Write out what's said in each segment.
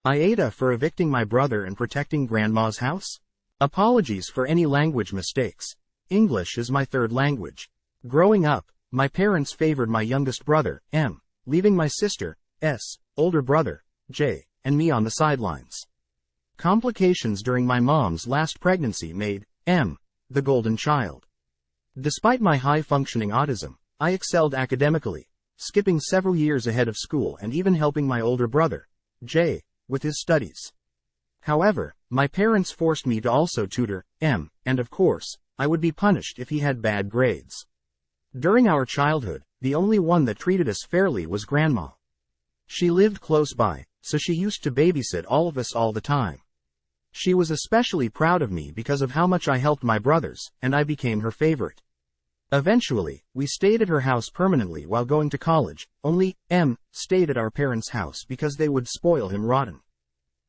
AITA for evicting my brother and protecting grandma's house? Apologies for any language mistakes. English is my third language. Growing up, my parents favored my youngest brother, M, leaving my sister, S, older brother, J, and me on the sidelines. Complications during my mom's last pregnancy made M the golden child. Despite my high-functioning autism, I excelled academically, skipping several years ahead of school and even helping my older brother, J, with his studies. However, my parents forced me to also tutor M, and of course, I would be punished if he had bad grades. During our childhood, the only one that treated us fairly was Grandma. She lived close by, so she used to babysit all of us all the time. She was especially proud of me because of how much I helped my brothers, and I became her favorite. Eventually, we stayed at her house permanently while going to college, only M stayed at our parents' house because they would spoil him rotten.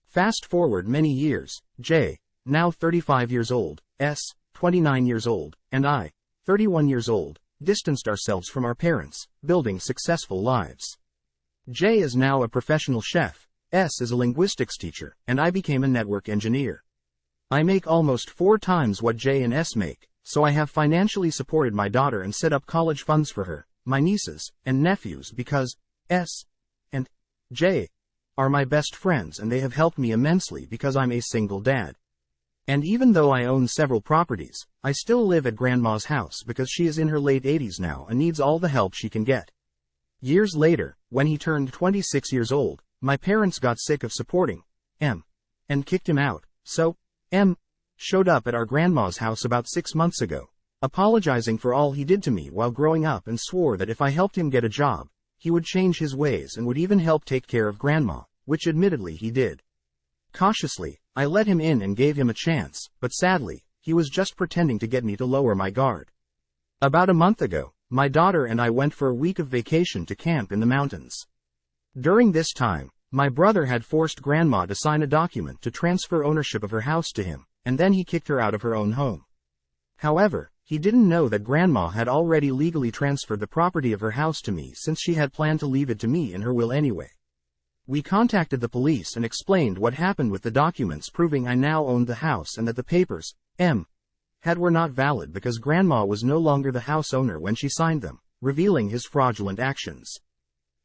Fast forward many years, J, now 35 years old, S, 29 years old, and I, 31 years old, distanced ourselves from our parents, building successful lives. J is now a professional chef, S is a linguistics teacher, and I became a network engineer. I make almost 4 times what J and S make, so I have financially supported my daughter and set up college funds for her, my nieces, and nephews because S and J are my best friends and they have helped me immensely because I'm a single dad. And even though I own several properties, I still live at Grandma's house because she is in her late 80s now and needs all the help she can get. Years later, when he turned 26 years old, my parents got sick of supporting M and kicked him out, so M showed up at our grandma's house about 6 months ago, apologizing for all he did to me while growing up and swore that if I helped him get a job, he would change his ways and would even help take care of Grandma, which admittedly he did. Cautiously, I let him in and gave him a chance, but sadly, he was just pretending to get me to lower my guard. About a month ago, my daughter and I went for a week of vacation to camp in the mountains. During this time, my brother had forced Grandma to sign a document to transfer ownership of her house to him, and then he kicked her out of her own home. However, he didn't know that Grandma had already legally transferred the property of her house to me since she had planned to leave it to me in her will anyway. We contacted the police and explained what happened with the documents proving I now owned the house and that the papers M had were not valid because Grandma was no longer the house owner when she signed them, revealing his fraudulent actions.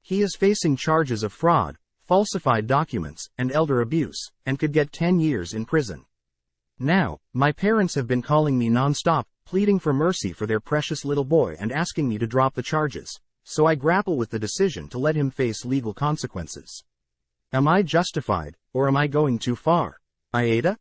He is facing charges of fraud, falsified documents, and elder abuse, and could get 10 years in prison. Now, my parents have been calling me non-stop, pleading for mercy for their precious little boy and asking me to drop the charges, so I grapple with the decision to let him face legal consequences. Am I justified, or am I going too far? AITA?